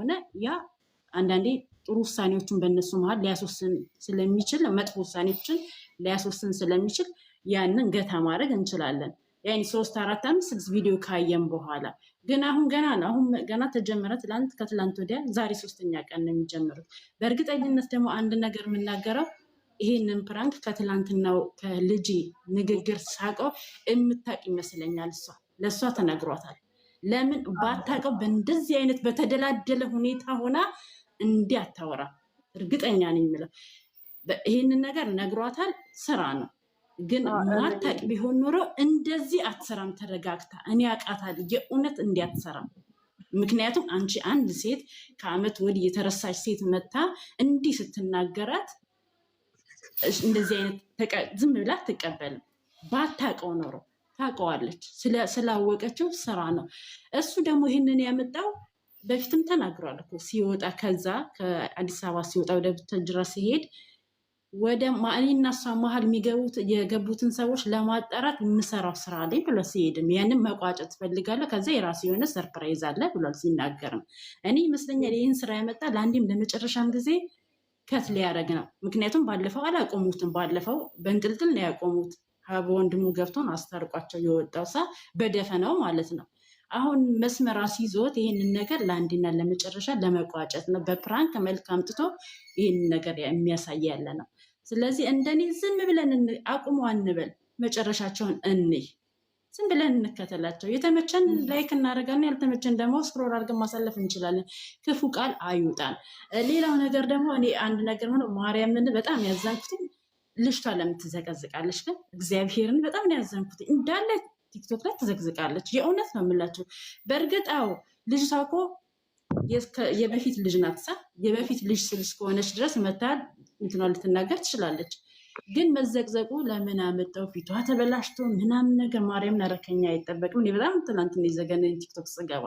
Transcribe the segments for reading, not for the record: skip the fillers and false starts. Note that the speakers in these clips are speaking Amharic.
ስለሆነ ያ አንዳንዴ ጥሩ ውሳኔዎችን በእነሱ መሀል ሊያስወስን ስለሚችል መጥፎ ውሳኔዎችን ሊያስወስን ስለሚችል ያንን ገታ ማድረግ እንችላለን። ያኔ 3 4 5 6 ቪዲዮ ካየን በኋላ ግን አሁን ገና ነው። አሁን ገና ተጀመረ። ከትላንት ወዲያ ዛሬ 3ኛ ቀን ነው የሚጀምሩት። በእርግጠኝነት ደግሞ አንድ ነገር የምናገረው ይሄንን ፕራንክ ከትላንትናው ከልጅ ንግግር ሳቀው የምታውቅ ይመስለኛል። ለእሷ ተነግሯታል። ለምን ባታውቀው በእንደዚህ አይነት በተደላደለ ሁኔታ ሆና እንዲህ አታወራ። እርግጠኛ ነኝ የምለው ይሄንን ነገር ነግሯታል። ስራ ነው ግን ማታውቅ ቢሆን ኖሮ እንደዚህ አትሰራም። ተረጋግታ እኔ አውቃታለሁ የእውነት እንዲህ አትሰራም። ምክንያቱም አንቺ አንድ ሴት ከአመት ወዲህ የተረሳች ሴት መታ እንዲህ ስትናገራት እንደዚህ አይነት ዝም ብላ አትቀበልም። ባታውቀው ኖሮ ታውቀዋለች። ስላወቀችው ስራ ነው። እሱ ደግሞ ይህንን ያመጣው በፊትም ተናግሯል እኮ ሲወጣ ከዛ ከአዲስ አበባ ሲወጣ ወደ ቡታጅራ ሲሄድ ወደ እኔና እሷ መሀል የገቡትን ሰዎች ለማጣራት የምሰራው ስራ ላይ ብሎ ሲሄድም ያንን መቋጨት ትፈልጋለሁ። ከዛ የራሱ የሆነ ሰርፕራይዝ አለ ብሏል ሲናገርም። እኔ ይመስለኛል ይህን ስራ ያመጣ ለአንዴም ለመጨረሻም ጊዜ ከት ሊያደርግ ነው። ምክንያቱም ባለፈው አላቆሙትም። ባለፈው በእንጥልጥል ነው ያቆሙት። በወንድሙ ገብቶን አስታርቋቸው የወጣው በደፈናው ማለት ነው። አሁን መስመር አስይዞት ይህንን ነገር ለአንዴና ለመጨረሻ ለመቋጨት ነው። በፕራንክ መልክ አምጥቶ ይህንን ነገር የሚያሳይ ያለ ነው። ስለዚህ እንደኔ ዝም ብለን አቁሙ አንበል፣ መጨረሻቸውን እንይ። ዝም ብለን እንከተላቸው። የተመቸን ላይክ እናደርጋለን፣ ያልተመቸን ደግሞ ስክሮል አድርገን ማሳለፍ እንችላለን። ክፉ ቃል አይውጣን። ሌላው ነገር ደግሞ እኔ አንድ ነገር ሆነ ማርያምን በጣም ያዘንኩት ልጅቷ ለምን ትዘቀዝቃለች? ግን እግዚአብሔርን በጣም ያዘንኩት እንዳለ ቲክቶክ ላይ ትዘቅዝቃለች። የእውነት ነው የምላቸው። በእርግጥ አዎ ልጅቷ እኮ የበፊት ልጅ ናት። የበፊት ልጅ ስል እስከሆነች ድረስ መታ እንትኗ ልትናገር ትችላለች። ግን መዘቅዘቁ ለምን አመጣው? ፊቷ ተበላሽቶ ምናምን ነገር ማርያም ነረከኛ አይጠበቅም። እኔ በጣም ትናንት የዘገነኝ ቲክቶክ ስገባ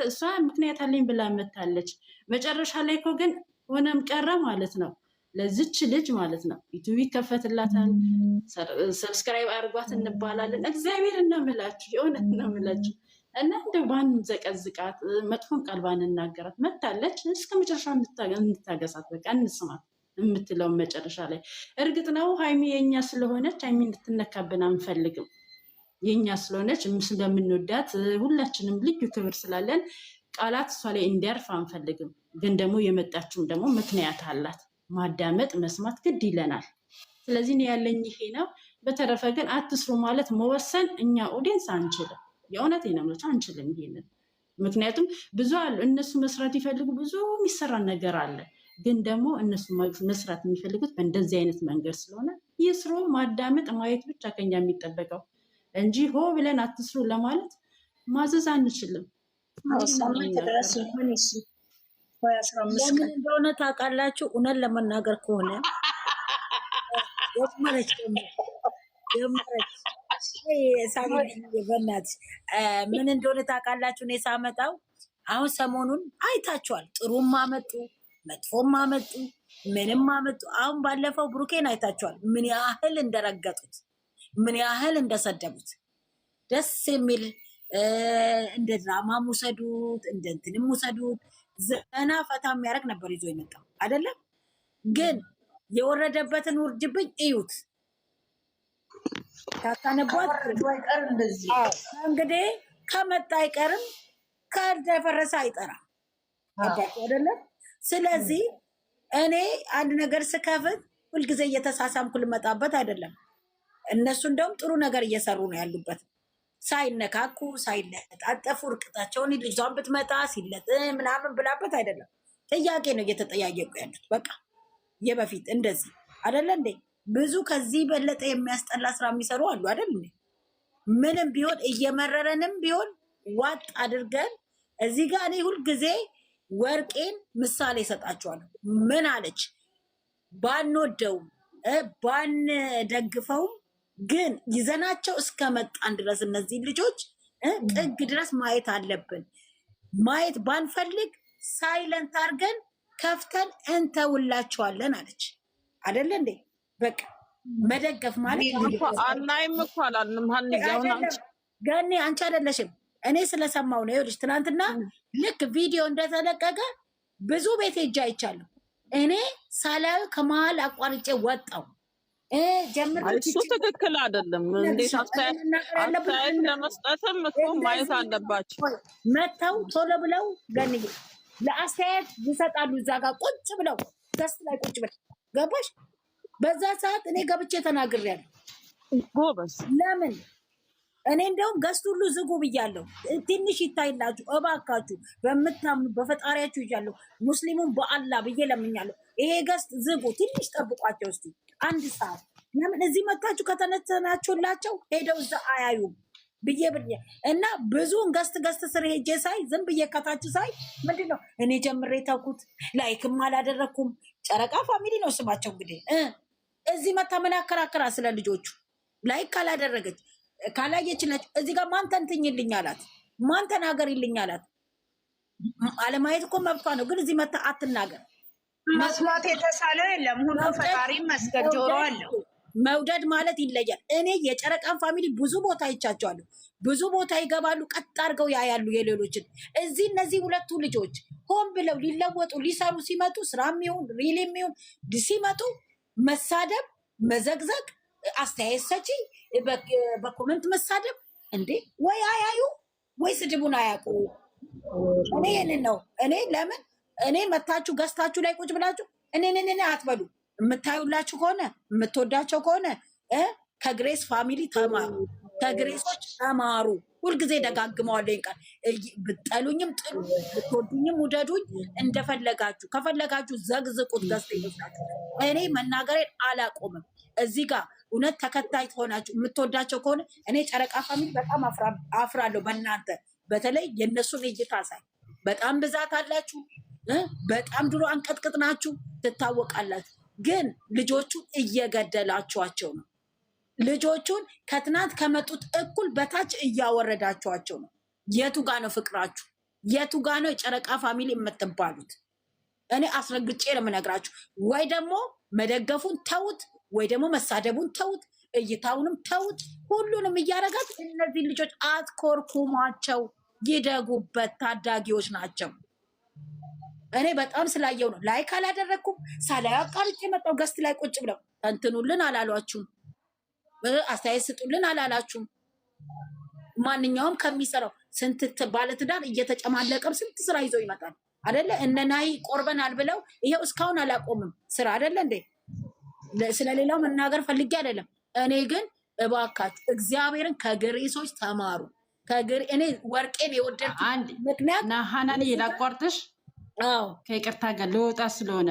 እሷ ምክንያት አለኝ ብላ መታለች። መጨረሻ ላይ እኮ ግን ሆነም ቀረ ማለት ነው ለዚች ልጅ ማለት ነው ዩቲዩብ ይከፈትላታል፣ ሰብስክራይብ አድርጓት እንባላለን። እግዚአብሔር እናምላችሁ የእውነት እናምላችሁ እና እንደው ባንዘቀዝቃት መጥፎን ቃል ባንናገራት መታለች። እስከ መጨረሻ እንታገሳት፣ በቃ እንስማት የምትለውን መጨረሻ ላይ። እርግጥ ነው ሀይሚ የኛ ስለሆነች ሀይሚ እንድትነካብን አንፈልግም። የኛ ስለሆነች ስለምንወዳት ሁላችንም ልዩ ክብር ስላለን ቃላት እሷ ላይ እንዲያርፍ አንፈልግም። ግን ደግሞ የመጣችውም ደግሞ ምክንያት አላት። ማዳመጥ መስማት ግድ ይለናል። ስለዚህ እኔ ያለኝ ይሄ ነው። በተረፈ ግን አትስሩ ማለት መወሰን እኛ ኦዲየንስ አንችልም። የእውነት ነው አንችልም ይሄንን። ምክንያቱም ብዙ አሉ እነሱ መስራት ይፈልጉ፣ ብዙ የሚሰራ ነገር አለ። ግን ደግሞ እነሱ መስራት የሚፈልጉት በእንደዚህ አይነት መንገድ ስለሆነ ይስሩ። ማዳመጥ ማየት ብቻ ከኛ የሚጠበቀው እንጂ ሆ ብለን አትስሩ ለማለት ማዘዝ አንችልም። ለምን እንደሆነ ታውቃላችሁ? እውነት ለመናገር ከሆነ በእናትሽ ምን እንደሆነ ታውቃላችሁ? እኔ ሳመጣው አሁን ሰሞኑን አይታችኋል። ጥሩም አመጡ፣ መጥፎም አመጡ፣ ምንም አመጡ። አሁን ባለፈው ብሩኬን አይታችኋል። ምን ያህል እንደረገጡት፣ ምን ያህል እንደሰደቡት። ደስ የሚል እንደ ድራማም ውሰዱት፣ እንደ እንትንም ውሰዱት፣ ዘና ፈታ የሚያደርግ ነበር ይዞ የመጣው አይደለም። ግን የወረደበትን ውርጅብኝ እዩት። ታታነቧት እንግዲህ ከመጣ አይቀርም፣ ካልደፈረሰ አይጠራም። አይደለም። ስለዚህ እኔ አንድ ነገር ስከፍት ሁልጊዜ እየተሳሳምኩ ልመጣበት አይደለም። እነሱ እንደውም ጥሩ ነገር እየሰሩ ነው ያሉበት። ሳይነካኩ ሳይለጣጠፉ እርቅታቸውን ልጇን ብትመጣ ሲለጥ ምናምን ብላበት አይደለም። ጥያቄ ነው እየተጠያየቁ ያሉት። በቃ የበፊት እንደዚህ አይደለ እንዴ? ብዙ ከዚህ በለጠ የሚያስጠላ ስራ የሚሰሩ አሉ አይደል እንዴ? ምንም ቢሆን እየመረረንም ቢሆን ዋጥ አድርገን እዚህ ጋር እኔ ሁልጊዜ ወርቄን ምሳሌ እሰጣቸዋለሁ። ምን አለች? ባንወደውም ባንደግፈውም ግን ይዘናቸው እስከመጣን ድረስ እነዚህ ልጆች ጥግ ድረስ ማየት አለብን። ማየት ባንፈልግ ሳይለንት አድርገን ከፍተን እንተውላቸዋለን አለች አይደለ እንዴ? በቃ መደገፍ ማለት አናይም እኮ አላልንም። ገኔ አንቺ አይደለሽም እኔ ስለሰማው ነው። ይኸውልሽ ትናንትና ልክ ቪዲዮ እንደተለቀቀ ብዙ ቤት ሄጄ አይቻለሁ። እኔ ሳላዩ ከመሀል አቋርጬ ወጣው። እሱ ትክክል አይደለም። እንዴት አስተያየት ለመስጠትም እኮ ማየት አለባቸው። መተው ቶሎ ብለው ገንዬ ለአስተያየት ይሰጣሉ። እዛ ጋር ቁጭ ብለው ገስት ላይ ቁጭ ብለው ገባሽ? በዛ ሰዓት እኔ ገብቼ ተናግሬያለሁ። ጎበዝ ለምን እኔ እንደውም ገስት ሁሉ ዝጉ ብያለሁ። ትንሽ ይታይላችሁ እባካችሁ፣ በምታምኑ በፈጣሪያችሁ ይያለሁ፣ ሙስሊሙን በአላህ ብዬ ለምኛለሁ። ይሄ ገስት ዝጉ፣ ትንሽ ጠብቋቸው እስቲ አንድ ሰዓት። ለምን እዚህ መታችሁ ከተነተናችሁላቸው ሄደው እዛ አያዩም ብዬ እና ብዙውን ገስት ስር ሄጄ ሳይ ዝም ብዬ ከታች ሳይ ምንድነው እኔ ጀምሬ ተውኩት። ላይክም አላደረኩም። ጨረቃ ፋሚሊ ነው ስማቸው። እንግዲህ እዚህ መታ ምን ያከራከራ ስለ ልጆቹ? ላይክ ካላደረገች ካላየች ነች። እዚህ ጋር ማን ተንትኝልኝ አላት? ማን ተናገሪልኝ አላት? አለማየት እኮ መብቷ ነው። ግን እዚህ መታ አትናገር። መስማት የተሳለው የለም። ሁሉ ፈጣሪ መስገድ ጆሮ አለው። መውደድ ማለት ይለያል። እኔ የጨረቃን ፋሚሊ ብዙ ቦታ ይቻቸዋለሁ። ብዙ ቦታ ይገባሉ፣ ቀጥ አድርገው ያያሉ የሌሎችን። እዚህ እነዚህ ሁለቱ ልጆች ሆን ብለው ሊለወጡ ሊሰሩ ሲመጡ ስራ የሚሆን ሪል የሚሆን ሲመጡ መሳደብ፣ መዘግዘግ፣ አስተያየት ሰጪ በኮመንት መሳደብ እንዴ! ወይ አያዩ ወይ ስድቡን አያውቁ። እኔ ይህንን ነው እኔ ለምን እኔ መታችሁ ገዝታችሁ ላይ ቁጭ ብላችሁ እኔ አትበሉ። የምታዩላችሁ ከሆነ የምትወዳቸው ከሆነ ከግሬስ ፋሚሊ ተማሩ፣ ከግሬሶች ተማሩ። ሁልጊዜ ደጋግመዋለሁ ይንቃል። ብጠሉኝም ጥሉ፣ ብትወዱኝም ውደዱኝ፣ እንደፈለጋችሁ። ከፈለጋችሁ ዘግዝቁት ገዝተ ይመስላችሁ። እኔ መናገሬን አላቆምም። እዚህ ጋር እውነት ተከታይ ሆናችሁ የምትወዳቸው ከሆነ እኔ ጨረቃ ፋሚሊ በጣም አፍራለሁ በእናንተ። በተለይ የእነሱን እይታ ሳይ በጣም ብዛት አላችሁ፣ በጣም ድሮ አንቀጥቅጥ ናችሁ፣ ትታወቃላችሁ። ግን ልጆቹን እየገደላችኋቸው ነው። ልጆቹን ከትናንት ከመጡት እኩል በታች እያወረዳችኋቸው ነው። የቱ ጋ ነው ፍቅራችሁ? የቱ ጋ ነው የጨረቃ ፋሚሊ የምትባሉት? እኔ አስረግጬ ነው የምነግራችሁ። ወይ ደግሞ መደገፉን ተውት፣ ወይ ደግሞ መሳደቡን ተውት፣ እይታውንም ተውት። ሁሉንም እያደረጋት እነዚህ ልጆች አትኮርኩሟቸው፣ ይደጉበት። ታዳጊዎች ናቸው። እኔ በጣም ስላየው ነው ላይክ አላደረግኩም። ሳላይ አቃርጭ የመጣው ገስት ላይ ቁጭ ብለው ተንትኑልን አላሏችሁም፣ አስተያየት ስጡልን አላላችሁም። ማንኛውም ከሚሰራው ስንት ባለትዳር እየተጨማለቀም ስንት ስራ ይዞ ይመጣል አደለ? እነናይ ቆርበናል ብለው ይሄው እስካሁን አላቆምም ስራ አደለ እንዴ? ስለሌላው መናገር ፈልጌ አይደለም። እኔ ግን እባካችሁ እግዚአብሔርን ከግሬሶች ተማሩ። እኔ ወርቄን የወደድኩት አንድ ምክንያት ናሃናን ላቋርጥሽ፣ ከይቅርታ ጋር ልወጣ ስለሆነ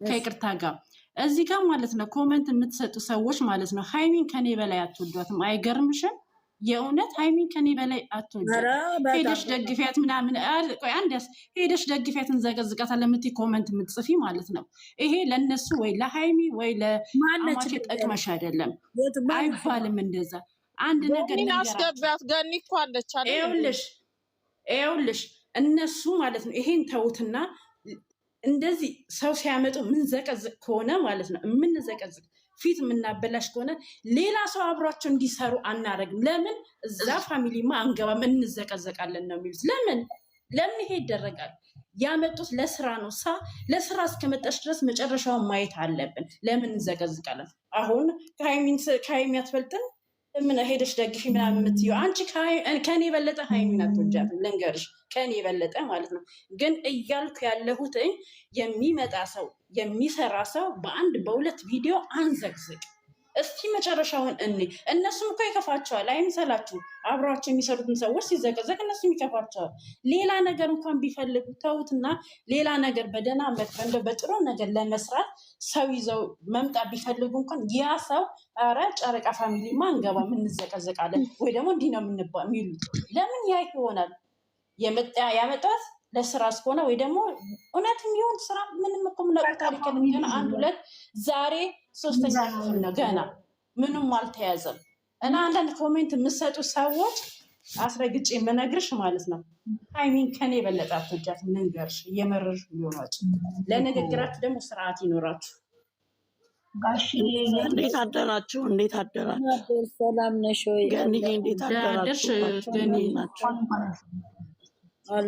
ከይቅርታ ጋር እዚህ ጋር ማለት ነው ኮመንት የምትሰጡ ሰዎች ማለት ነው ሃይሚን ከኔ በላይ አትወዷትም። አይገርምሽም? የእውነት ሃይሚን ከኔ በላይ አትወዷትም። ሄደሽ ደግፊያት ምናምን ቆይ አንድ ሄደሽ ደግፊያት እንዘቀዝቃታለን የምትይ ኮመንት የምትጽፊ ማለት ነው። ይሄ ለነሱ ወይ ለሃይሚ ወይ ለአማቼ ጠቅመሽ አይደለም አይባልም እንደዛ። አንድ ነገር አስገቢያት ገኒ እኮ አለች አለ። ይኸውልሽ እነሱ ማለት ነው ይሄን ተውትና እንደዚህ ሰው ሲያመጡ ምንዘቀዝቅ ከሆነ ማለት ነው የምንዘቀዝቅ ፊት የምናበላሽ ከሆነ ሌላ ሰው አብሯቸው እንዲሰሩ አናረግም። ለምን እዛ ፋሚሊማ አንገባም እንዘቀዘቃለን ነው የሚሉት። ለምን ይሄ ይደረጋል? ያመጡት ለስራ ነው። ለስራ እስከመጣች ድረስ መጨረሻውን ማየት አለብን። ለምን እንዘቀዝቃለን? አሁን ከሃይሚ አትበልጥን? ምን ሄደሽ ደግፊ ምናምን የምትይው አንቺ ከኔ የበለጠ ሃይሚን አትወጃትም፣ ልንገርሽ፣ ከኔ የበለጠ ማለት ነው። ግን እያልኩ ያለሁት የሚመጣ ሰው የሚሰራ ሰው በአንድ በሁለት ቪዲዮ አንዘግዝቅ። እስቲ መጨረሻውን እነሱም እኮ ይከፋቸዋል፣ አይምሰላችሁ። አብሯቸው የሚሰሩትን ሰዎች ሲዘቀዘቅ እነሱም ይከፋቸዋል። ሌላ ነገር እንኳን ቢፈልጉ ተውትና ሌላ ነገር በደህና በጥሩ ነገር ለመስራት ሰው ይዘው መምጣት ቢፈልጉ እንኳን ያ ሰው ኧረ ጨረቃ ፋሚሊማ አንገባም እንዘቀዘቃለን ወይ ደግሞ እንዲህ ነው የሚሉት። ለምን ያ ይሆናል? ያመጣት ለስራ እስከሆነ ወይ ደግሞ እውነት የሚሆን ስራ ምንም እኮ ምናውቀው ታሪክ የሚሆን አንድ ሁለት ዛሬ 3ኛ ክፍል ነው ገና ምንም አልተያዘም። እና አንዳንድ ኮሜንት የምትሰጡ ሰዎች አስረግጬ የምነግርሽ ማለት ነው ሃይሚን ከኔ የበለጠ አትወጃትም። ልንገርሽ፣ እየመረርሽ ሊሆናችሁ ለንግግራችሁ ደግሞ ስርዓት ይኖራችሁ። እንዴት አደራችሁ? እንዴት አደራችሁ? ሰላም ነሽ ወይ? ገንዬ እንዴት አደራችሁ?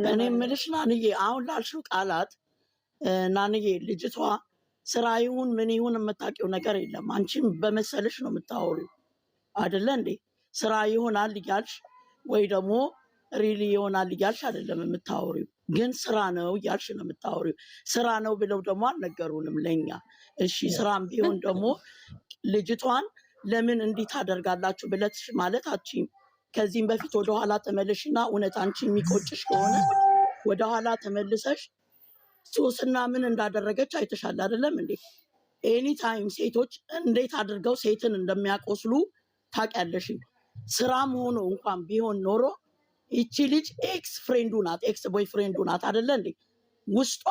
እኔ የምልሽ ናንዬ፣ አሁን ላልሽው ቃላት ናንዬ፣ ልጅቷ ስራ ይሁን ምን ይሁን የምታውቂው ነገር የለም። አንቺም በመሰልሽ ነው የምታወሪው አይደለ እንዴ? ስራ ይሆናል እያልሽ ወይ ደግሞ ሪሊ ይሆናል እያልሽ አይደለም የምታወሪው፣ ግን ስራ ነው እያልሽ ነው የምታወሪው። ስራ ነው ብለው ደግሞ አልነገሩንም ለኛ። እሺ ስራም ቢሆን ደግሞ ልጅቷን ለምን እንዲህ ታደርጋላችሁ ብለሽ ማለት አትችይም። ከዚህም በፊት ወደኋላ ተመለሽና እውነት አንቺ የሚቆጭሽ ከሆነ ወደኋላ ተመልሰሽ ሶስና ምን እንዳደረገች አይተሻል አይደለም እንዴ? ኤኒ ታይም ሴቶች እንዴት አድርገው ሴትን እንደሚያቆስሉ ታውቂያለሽ። ስራም ሆኖ እንኳን ቢሆን ኖሮ ይቺ ልጅ ኤክስ ፍሬንዱ ናት፣ ኤክስ ቦይ ፍሬንዱ ናት አይደለ እንዴ? ውስጧ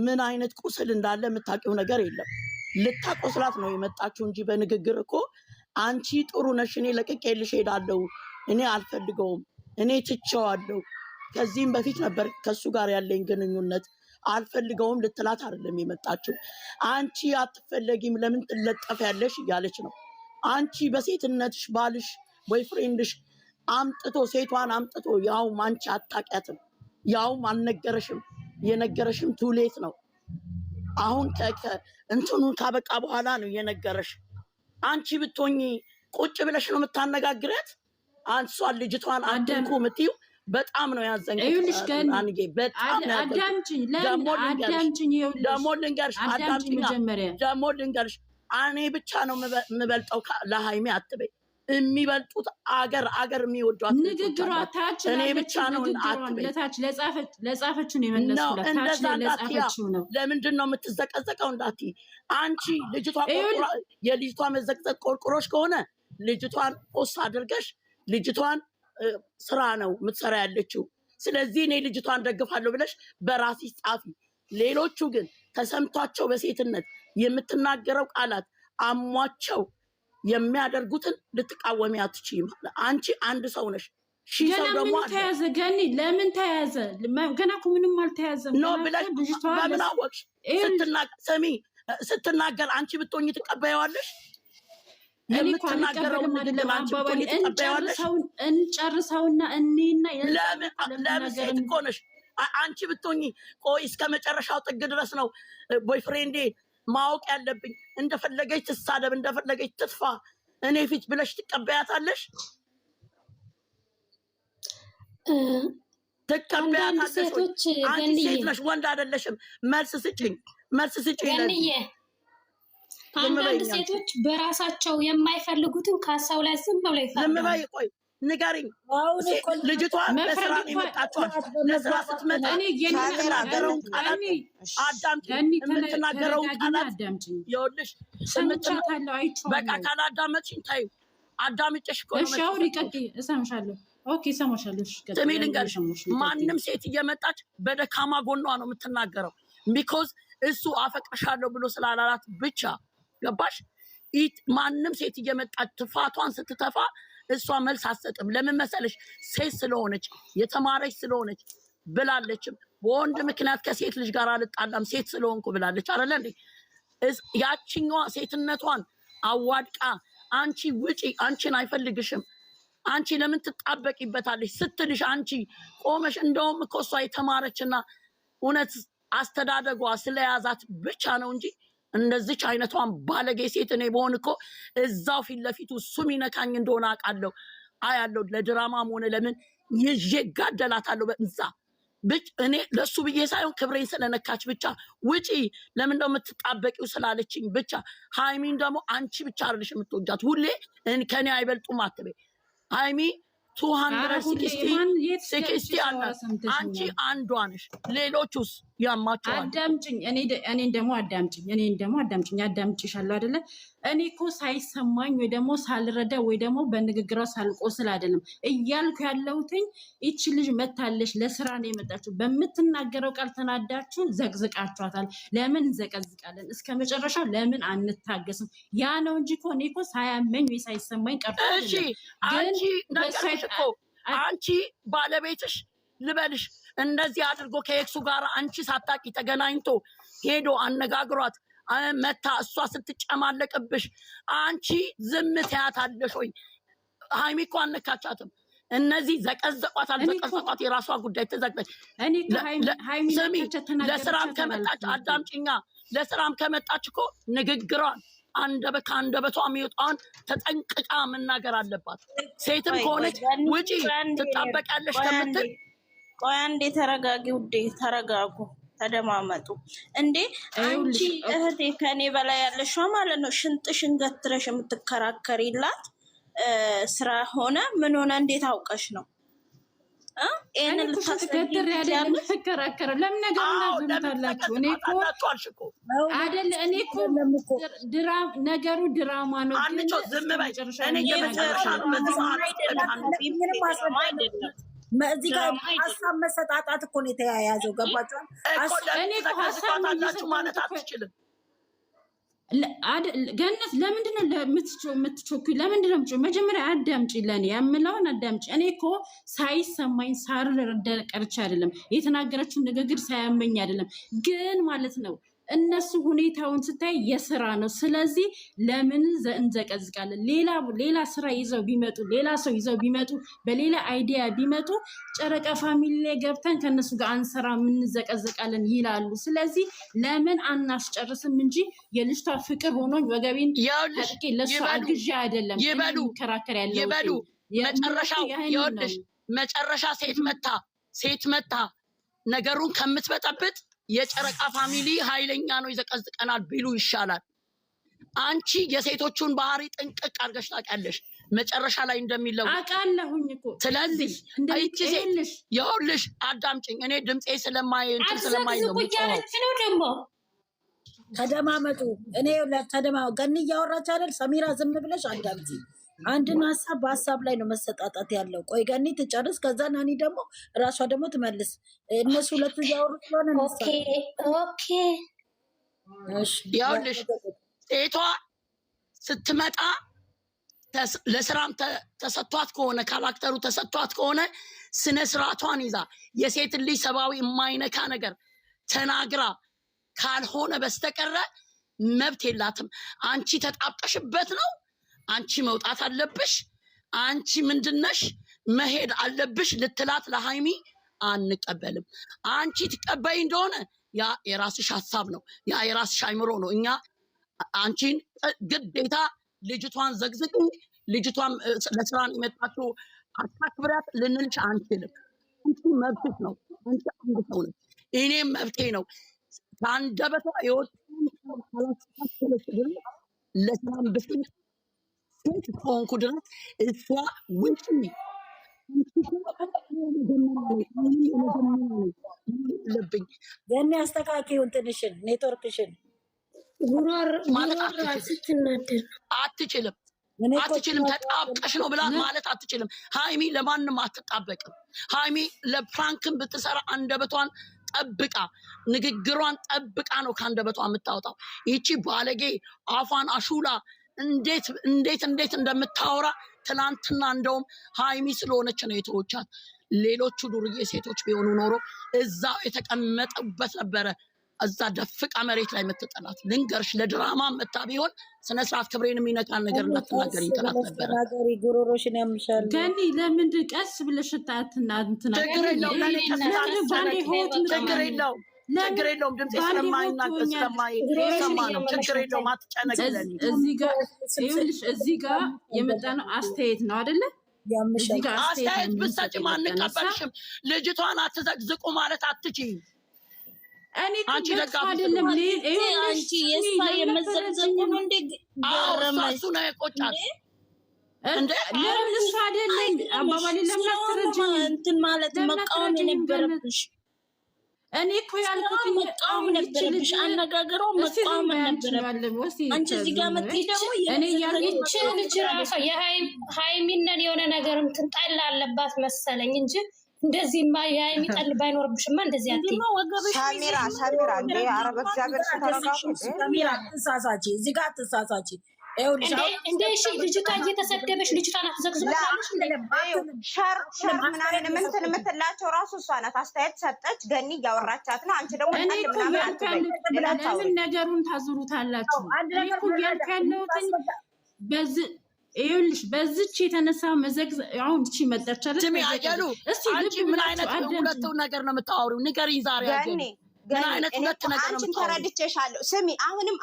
ምን አይነት ቁስል እንዳለ የምታውቂው ነገር የለም። ልታቆስላት ነው የመጣችው እንጂ በንግግር እኮ አንቺ ጥሩ ነሽ፣ እኔ ለቅቄልሽ ሄዳለሁ፣ እኔ አልፈልገውም፣ እኔ ትቼዋለሁ፣ ከዚህም በፊት ነበር ከሱ ጋር ያለኝ ግንኙነት አልፈልገውም ልትላት አይደለም የመጣችው። አንቺ አትፈለጊም ለምን ትለጠፊያለሽ እያለች ነው። አንቺ በሴትነትሽ ባልሽ ወይ ፍሬንድሽ አምጥቶ ሴቷን አምጥቶ ያውም አንቺ አታውቂያትም፣ ያውም አልነገረሽም፣ የነገረሽም ቱሌት ነው። አሁን እንትኑን ካበቃ በኋላ ነው የነገረሽ። አንቺ ብትሆኚ ቁጭ ብለሽ ነው የምታነጋግረት። አንሷን ልጅቷን አድንኩ የምትይው በጣም ነው ያዘንኩት። ይኸውልሽ ገኒ በጣም አዳምጪኝ፣ ደግሞ ልንገርሽ እኔ ብቻ ነው የምበልጠው ለሃይሜ አትበይ። የሚበልጡት አገር የሚወዷት ንግግሯ ታች እኔ ብቻ ነው አትበይ። ለታች ለጻፈችው ነው የመለስኩላት። ታች ለጻፈችው ነው። ለምንድን ነው የምትዘቀዘቀው እንዳትዪ። አንቺ ልጅቷ የልጅቷ መዘቅዘቅ ቆርቆሮሽ ከሆነ ልጅቷን ፖስት አድርገሽ ልጅቷን ስራ ነው የምትሰራ ያለችው፣ ስለዚህ እኔ ልጅቷን ደግፋለሁ ብለሽ በራስሽ ጻፊ። ሌሎቹ ግን ተሰምቷቸው በሴትነት የምትናገረው ቃላት አሟቸው የሚያደርጉትን ልትቃወሚ አትችይም። አንቺ አንድ ሰው ነሽ፣ ሺህ ሰው ደግሞ አለ። ተያዘ ገኒ ለምን ተያዘ? ገና እኮ ምንም አልተያዘም ነው ብለሽ በምን አወቅሽ? ስትናገር አንቺ ብትሆኚ ትቀበያዋለሽ? የምትናገረው ንግግር አንቺ ብትሆኚ ትቀበያዋለሽ? እንጨርሰውና እኔና ለምን ሴት እኮ ነሽ አንቺ ብትሆኚ። ቆይ እስከ መጨረሻው ጥግ ድረስ ነው ቦይፍሬንዴ ማወቅ ያለብኝ። እንደፈለገች ትሳደብ፣ እንደፈለገች ትጥፋ እኔ ፊት ብለሽ ትቀበያታለሽ? ትቀበያታለሽ? አንቺ ሴት ነሽ፣ ወንድ አይደለሽም። መልስ ስጭኝ። አንዳንድ ሴቶች በራሳቸው የማይፈልጉትን ከሀሳቡ ላይ ዝም ብለው ይፈልጋሉ። ዝም በይ፣ ቆይ ንገሪኝ። ልጅቷ ለስራ ነው የመጣችኋል። ለስራ ስትመጣ የምትናገረውን ቃላት አዳምጪኝ። የምትናገረውን ቃላት ይኸውልሽ፣ በቃ ካላዳመጥሽኝ ተይው። አዳምጬሽ እኮ ነው። እሺ አሁን ይቀጥይ፣ እሰምሻለሁ። ኦኬ እሰማሻለሁ። ስሚ ልንገርሽ፣ ማንም ሴት እየመጣች በደካማ ጎኗ ነው የምትናገረው። ቢኮዝ እሱ አፈቅርሻለሁ ብሎ ስላላላት ብቻ። ገባሽ? ማንም ሴት እየመጣች ትፋቷን ስትተፋ እሷ መልስ አትሰጥም። ለምን መሰለሽ? ሴት ስለሆነች የተማረች ስለሆነች ብላለችም። በወንድ ምክንያት ከሴት ልጅ ጋር አልጣላም ሴት ስለሆንኩ ብላለች አይደለ እንዴ? ያችኛዋ ሴትነቷን አዋድቃ አንቺ ውጪ፣ አንቺን አይፈልግሽም፣ አንቺ ለምን ትጣበቂበታለሽ ስትልሽ አንቺ ቆመሽ፣ እንደውም እኮ እሷ የተማረችና እውነት አስተዳደጓ ስለያዛት ብቻ ነው እንጂ እንደዚች አይነቷን ባለጌ ሴት እኔ በሆን እኮ እዛው ፊት ለፊቱ እሱ ሚነካኝ እንደሆነ አውቃለሁ፣ አያለሁ። ለድራማም ሆነ ለምን ይዤ ጋደላታለሁ። በዛ እኔ ለሱ ብዬ ሳይሆን ክብሬን ስለነካች ብቻ ውጪ፣ ለምን ነው የምትጣበቂው ስላለችኝ ብቻ። ሃይሚን ደግሞ አንቺ ብቻ አይደለሽ የምትወጃት፣ ሁሌ ከኔ አይበልጡም አትበይ። ሃይሚ 260 አላት፣ አንቺ አንዷ ነሽ። ሌሎቹስ ያማቸዋል። አዳምጪኝ፣ እኔን ደግሞ አዳምጪኝ። አዳምጪሻለሁ አይደለ? እኔ እኮ ሳይሰማኝ ወይ ደግሞ ሳልረዳ ወይ ደግሞ በንግግሯ ሳልቆስል አይደለም እያልኩ ያለሁትኝ። ይቺ ልጅ መታለች፣ ለስራ ነው የመጣችሁ። በምትናገረው ቃል ተናዳችሁ ዘቅዝቃችኋታል። ለምን እንዘቀዝቃለን? እስከ መጨረሻው ለምን አንታገስም? ያ ነው እንጂ እኮ እኔ እኮ ሳያመኝ ወይ ሳይሰማኝ ቀርቶ አንቺ ባለቤትሽ ልበልሽ እንደዚህ አድርጎ ከኤክሱ ጋር አንቺ ሳታቂ ተገናኝቶ ሄዶ አነጋግሯት መታ እሷ ስትጨማለቅብሽ አንቺ ዝም ትያታለሽ ወይ? ሃይሚ እኮ አነካቻትም። እነዚህ ዘቀዘቋት አልዘቀዘቋት የራሷ ጉዳይ ተዘግተሽ። ስሚ ለስራም ከመጣች አዳምጪኛ። ለስራም ከመጣች እኮ ንግግሯን ከአንደበቷ የሚወጣውን ተጠንቅቃ መናገር አለባት። ሴትም ከሆነች ውጪ ትጣበቂያለሽ ከምትል ቆይ አንዴ ተረጋጊ ውዴ፣ ተረጋጉ፣ ተደማመጡ። እንዴ አንቺ እህቴ ከኔ በላይ ያለሽዋ ማለት ነው ሽንጥሽን ገትረሽ የምትከራከሪላት ስራ ሆነ ምን ሆነ እንዴት አውቀሽ ነው? ይሄንን ልታስገድር ያደለም ተከራከረ ለምን ነገር እናዝምታላችሁ? እኔ እኮ ነገሩ ድራማ ነው። አንቺ ዝም በይ። እኔ እዚህ ጋር ሀሳብ መሰጣጣት እኮ ነው የተያያዘው። ገባችሁ? እኔ እኮ ሀሳብ ማለት አትችልም። ገነት ለምንድነው የምትቾኩ? ለምንድነው የምትቾኩ? መጀመሪያ አዳምጪ፣ ለኔ የምለውን አዳምጪ። እኔ እኮ ሳይሰማኝ ሳልረዳ ቀርቼ አይደለም፣ የተናገረችውን ንግግር ሳያመኝ አይደለም። ግን ማለት ነው እነሱ ሁኔታውን ስታይ የስራ ነው። ስለዚህ ለምን እንዘቀዝቃለን? ሌላ ስራ ይዘው ቢመጡ፣ ሌላ ሰው ይዘው ቢመጡ፣ በሌላ አይዲያ ቢመጡ ጨረቃ ፋሚሊ ላይ ገብተን ከነሱ ጋር አንሰራ እንዘቀዝቃለን ይላሉ። ስለዚህ ለምን አናስጨርስም እንጂ የልጅቷ ፍቅር ሆኖኝ ወገቤን ታጥቄ ለሱ አግዣ አይደለም ከራከር ያለው ይበሉ። መጨረሻው ይኸውልሽ፣ መጨረሻ ሴት መታ ነገሩን ከምትበጠብጥ የጨረቃ ፋሚሊ ኃይለኛ ነው ይዘቀዝቀናል ቢሉ ይሻላል። አንቺ የሴቶቹን ባህሪ ጥንቅቅ አድርገሽ ታውቂያለሽ፣ መጨረሻ ላይ እንደሚለው አውቃለሁኝ እኮ። ስለዚህ አይቺ ሴት ይኸውልሽ፣ አዳምጪኝ። እኔ ድምጼ ስለማይ ነው ደግሞ ተደማመጡ። እኔ ገኒ እያወራች አይደል? ሰሚራ ዝም ብለሽ አዳምጪ። አንድን ሀሳብ በሀሳብ ላይ ነው መሰጣጣት ያለው። ቆይ ገኒ ትጨርስ፣ ከዛ ናኒ ደግሞ እራሷ ደግሞ ትመልስ። እነሱ ሁለቱ እያወሩ ስለሆነ ይኸውልሽ ሴቷ ስትመጣ ለስራም ተሰጥቷት ከሆነ ካራክተሩ ተሰጥቷት ከሆነ ስነ ስርዓቷን ይዛ የሴትን ልጅ ሰብአዊ የማይነካ ነገር ተናግራ ካልሆነ በስተቀረ መብት የላትም። አንቺ ተጣብቀሽበት ነው፣ አንቺ መውጣት አለብሽ፣ አንቺ ምንድነሽ መሄድ አለብሽ ልትላት ለሃይሚ አንቀበልም። አንቺ ትቀበይ እንደሆነ ያ የራስሽ ሀሳብ ነው፣ ያ የራስሽ አይምሮ ነው። እኛ አንቺን ግዴታ ልጅቷን ዘግዝቅ፣ ልጅቷን ለስራን የመጣችው አታክብሪያት ልንልሽ አንችልም። አንቺ መብትሽ ነው። አንቺ አንድ ሰው ነች፣ እኔም መብቴ ነው። ከአንደበቷ የወጣውን ካላስተካከለች ድረስ ለስራን ብስት ሴት ከሆንኩ ድረስ እሷ ውጪ ለብኝ ገኒ አስተካክዩን፣ ትንሽን ኔትወርክሽን አትችልም። ተጣብቀሽ ነው ብላ ማለት አትችልም። ሃይሚ ለማንም አትጣበቅም። ሃይሚ ለፕራንክን ብትሰራ አንደበቷን ጠብቃ ንግግሯን ጠብቃ ነው ከአንደበቷ የምታወጣው። ይቺ ባለጌ አፏን አሹላ እንዴት እንደምታወራ ትናንትና እንደውም ሃይሚ ስለሆነች ነው የተወቻት። ሌሎቹ ዱርዬ ሴቶች ቢሆኑ ኖሮ እዛው የተቀመጠበት ነበረ። እዛ ደፍቃ መሬት ላይ የምትጠላት ልንገርሽ፣ ለድራማ መታ ቢሆን ስነስርዓት ክብሬን የሚነካን ነገር እንዳትናገር ይጠላት ነበረ። ጉሮሮሽን ያምሻል ገኒ። ለምን ቀስ ብለሽ ችግር የለውም ድምፅ ስለማይናገር ስለማይሰማ ነው። ችግር የለውም አትጨነቅለን። እዚህ ጋር የመጣ ነው አስተያየት ነው አይደለ? አስተያየት ብትሰጪም አንቀበልሽም። ልጅቷን አትዘቅዝቁ ማለት አትችይም። አንቺ ደጋፊ አይደለም አንቺ የእሷ የመዘቅዘቁ ነው እንዴ? እሱ ነው የቆጫት እንዴ? ለምን እሱ አይደለም አባባሌ ለምን አትረጂም? እንትን ማለት መቃወም የነበረብሽ እኔ እኮ ያልኩት መቃወም ነበረብሽ። አነጋገሯ መቃወም ነበረብሽ። አንቺ እዚህ ጋር መጥተሽ ደግሞ እኔ ያልኩት ልጅ ራሷ የሃይሚነን የሆነ ነገር እንትን ጠላ አለባት መሰለኝ እንጂ እንደዚህማ የሃይሚ ጠል ባይኖርብሽማ እንደዚህ አትይ። ሳሚራ እንዴ! ኧረ በእግዚአብሔር ተረጋጉ። ሳሚራ አትሳሳቺ፣ እዚህ ጋር አትሳሳቺ። እንደ እሺ ልጅቷ እየተሰደበች ልጅቷን አትዘግዝቃለሽ ሸር ምናምን እንትን የምትላቸው ራሱ እሷ ናት። አስተያየት ሰጠች፣ ገኒ እያወራቻት ነው። አንቺ ደግሞ ለምን ነገሩን ታዙሩታላችሁ? እኔ እኮ እያልኩ ያለሁትን ይኸውልሽ በዚች የተነሳ መዘግዝ አሁን እቺ መጣቻለች። ስሚ አጀሉ አንቺ ምን አይነት ሁለት ነገር ነው የምታወሪው? ንገሪኝ ዛሬ አጀሉ ምን አይነት ሁለት ነገር ነው የምታወሪው? ተረድቼሻለሁ። ስሚ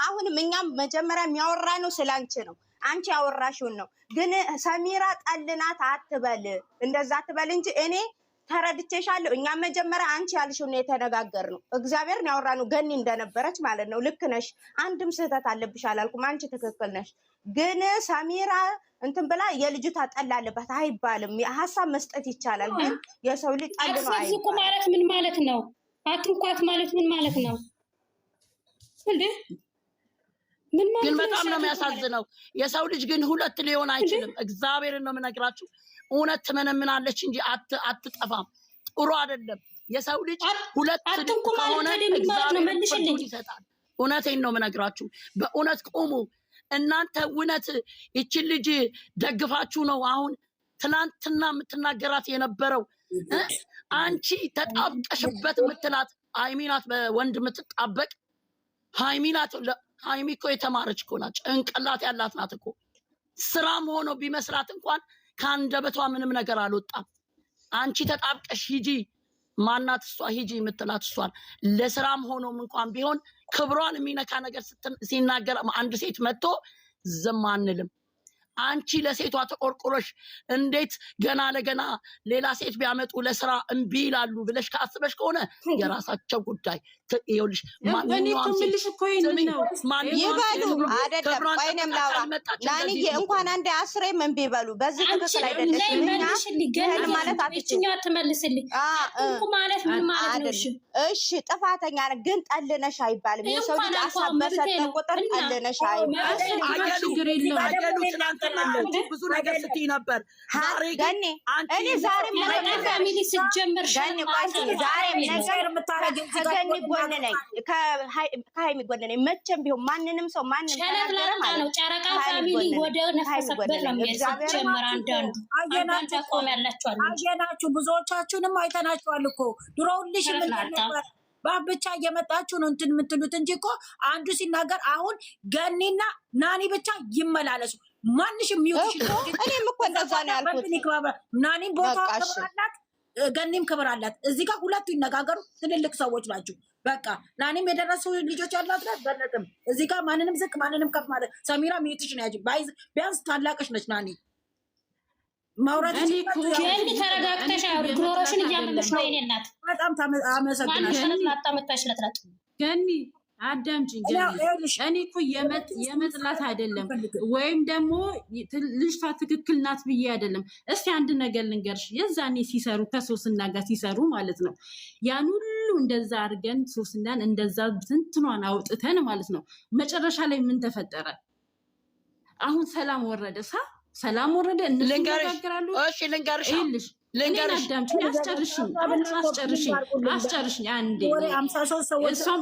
አሁንም እኛም መጀመሪያ የሚያወራ ነው ስላንቺ ነው። አንቺ ያወራሽውን ነው። ግን ሰሚራ ጠልናት አትበል፣ እንደዛ አትበል እንጂ እኔ ተረድቼሻለሁ። እኛም መጀመሪያ አንቺ ያልሽውን ነው የተነጋገርነው። እግዚአብሔርን ያወራነው ገኒ እንደነበረች ማለት ነው። ልክ ነሽ፣ አንድም ስህተት አለብሽ አላልኩም። አንቺ ትክክል ነሽ። ግን ሰሚራ እንትን ብላ የልጅቷ ጠል አለባት አይባልም። ሀሳብ መስጠት ይቻላል። ግን የሰው ልጅ ጠል ነው አይባልም ማለት ምን ማለት ነው? አትንኳት ማለት ምን ማለት ነው እንዴ? ምን ማለት ግን በጣም ነው የሚያሳዝነው። የሰው ልጅ ግን ሁለት ሊሆን አይችልም። እግዚአብሔርን ነው የምነግራችሁ። እውነት ትመነምናለች እንጂ አትጠፋም። ጥሩ አይደለም። የሰው ልጅ ሁለት ከሆነ እግዚአብሔር ይሰጣል። እውነቴን ነው የምነግራችሁ። በእውነት ቁሙ እናንተ። እውነት ይችን ልጅ ደግፋችሁ ነው አሁን ትናንትና የምትናገራት የነበረው። አንቺ ተጣብቀሽበት የምትላት ሃይሚናት በወንድ የምትጣበቅ ሃይሚናት። ሃይሚ እኮ የተማረች እኮ ናት። ጭንቅላት ያላት ናት እኮ። ስራም ሆኖ ቢመስላት እንኳን ከአንደበቷ ምንም ነገር አልወጣም። አንቺ ተጣብቀሽ ሂጂ ማናት እሷ ሂጂ የምትላት እሷን ለስራም ሆኖም እንኳን ቢሆን ክብሯን የሚነካ ነገር ሲናገር አንድ ሴት መጥቶ ዝም አንልም። አንቺ ለሴቷ ተቆርቆረሽ እንዴት ገና ለገና ሌላ ሴት ቢያመጡ ለስራ እምቢ ይላሉ ብለሽ ካስበሽ ከሆነ የራሳቸው ጉዳይ። ይኸውልሽ ማንኛውም ሴት ይበሉ አይደለም። ወይንም ላውራ ላንዬ እንኳን አንዴ አስሬም እምቢ ይበሉ። በዚህ ትክክል አይደለሽም። ማለት አትችይም ትመልስልኝ ማለት ምን ማለት ነው? እሺ ጥፋተኛ ነህ፣ ግን ጠልነሽ አይባልም። የሰው ልጅ ሀሳብ በሰጠ ቁጥር ጠልነሽ አይባልም። ብዙ ነገር ስትይ ነበር። ገኒ እኔ ዛሬም ፋሚሊ ስትጀምር ከገኒ ጎን ነኝ፣ ከሀይሚ ጎን ነኝ። መቼም ቢሆን ማንንም ሰው ማንም ተናገረ ማለት ነው። ጨረቃ ፋሚሊ ወደ ነፈሰበት ነው የሚጀምር። አንዳንዱ ቆም ያላችኋል አየናችሁ፣ ብዙዎቻችሁንም አይተናችኋል እኮ ድሮ ሁልሽ ምን ነበር ብቻ እየመጣችሁ ነው እንትን የምትሉት እንጂ እኮ አንዱ ሲናገር አሁን ገኒና ናኒ ብቻ ይመላለሱ። ማንሽም ሚውት እኔም እኮ እንደዛ ነው ያልኩት። ናኒም ቦታ ክብር አላት፣ ገኒም ክብር አላት። እዚህ ጋር ሁለቱ ይነጋገሩ። ትልልቅ ሰዎች ናቸው። በቃ ናኒም የደረሱ ልጆች ያላት ናት። በለጥም እዚህ ጋር ማንንም ዝቅ ማንንም ከፍ ማለት ሰሚራ ሚውትሽ ነው ያጂ ቢያንስ ታላቅሽ ነች ናኒ ማውራት ገኒ ተረጋግተሽ ግሮሮሽን እያመለሽ ነው የኔ እናት። በጣም አመሰግናለሁ። ገኒ አዳምጪኝ። እኔ እኮ የመጥላት አይደለም ወይም ደግሞ ልጅቷ ትክክል ናት ብዬ አይደለም። እስቲ አንድ ነገር ልንገርሽ። የዛኔ ሲሰሩ ከሶስና ጋር ሲሰሩ ማለት ነው ያን ሁሉ እንደዛ አድርገን ሶስናን እንደዛ ትንትኗን አውጥተን ማለት ነው መጨረሻ ላይ ምን ተፈጠረ? አሁን ሰላም ወረደ። ሰላም ወረደ። እንነጋገራሉ። እሺ ልንገርሽ አስጨርሽኝ አንዴ። እሷም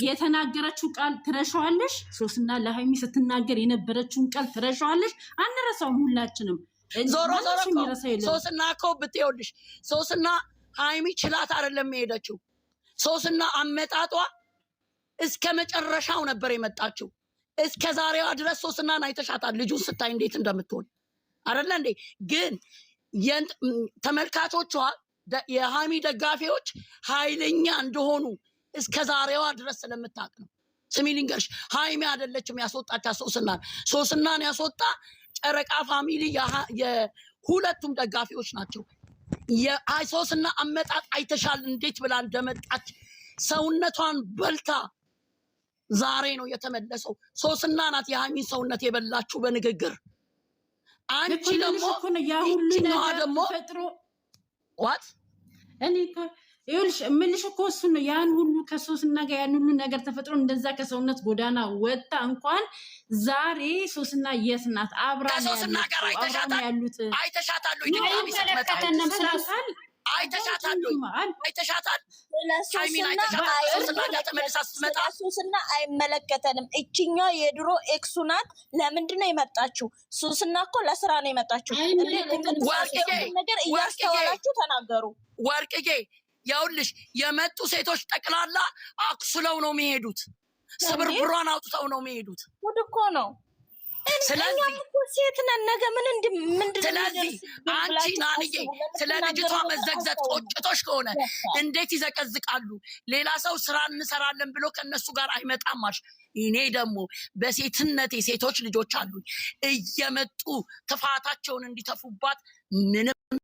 የተናገረችው ቃል ትረሻዋለሽ። ሶስና ለሀይሚ ስትናገር የነበረችውን ቃል ትረሻዋለሽ። አንረሳውም ሁላችንም። ዞሮ ሶስና እኮ ብትይውልሽ ሶስና ሀይሚ ችላት አይደለም የሄደችው። ሶስና አመጣጧ እስከ መጨረሻው ነበር የመጣችው። እስከ ዛሬዋ ድረስ ሶስናን አይተሻታል። ልጁን ስታይ እንዴት እንደምትሆን አይደለ እንዴ? ግን ተመልካቾቿ የሃይሚ ደጋፊዎች ኃይለኛ እንደሆኑ እስከ ዛሬዋ ድረስ ስለምታውቅ ነው። ስሚ ልንገርሽ፣ ሃይሚ አይደለችም ያስወጣቻት ሶስናን ያስወጣ ጨረቃ ፋሚሊ የሁለቱም ደጋፊዎች ናቸው። ሶስና አመጣጥ አይተሻል እንዴት ብላ እንደመጣች ሰውነቷን በልታ ዛሬ ነው የተመለሰው። ሶስና ናት የሃይሚን ሰውነት የበላችሁ በንግግር። አንቺ ደግሞ ይችኛዋ ደግሞ ዋት እኔ ይኸውልሽ እምልሽ እኮ እሱ ነው። ያን ሁሉ ከሶስና ጋር ያን ሁሉ ነገር ተፈጥሮ እንደዛ ከሰውነት ጎዳና ወጣ እንኳን ዛሬ ሶስና የት ናት? አብራ ከሶስና ጋር አይተሻታል። አይተሻታል ሃይሚን አይተሻታል ሶስና ጋር ተመልሳ ስትመጣ ሱስና አይመለከተንም እችኛ የድሮ ኤክሱ ናት ለምንድነው የመጣችው ሱስና እኮ ለስራ ነው የመጣችው ነገር እያስተዋላችሁ ተናገሩ ወርቅዬ ያውልሽ የመጡ ሴቶች ጠቅላላ አክሱለው ነው የሚሄዱት ስብርብሯን አውጥተው ነው የሚሄዱት ጉድ እኮ ነው ስለዚህ ሴት ነን ነገ ምንድን ስለዚህ አንቺ ናንዬ ስለ ልጅቷ መዘግዘግ ቆጭቶሽ ከሆነ እንዴት ይዘቀዝቃሉ ሌላ ሰው ስራ እንሰራለን ብሎ ከነሱ ጋር አይመጣማሽ እኔ ደግሞ በሴትነቴ ሴቶች ልጆች አሉ እየመጡ ትፋታቸውን እንዲተፉባት ምንም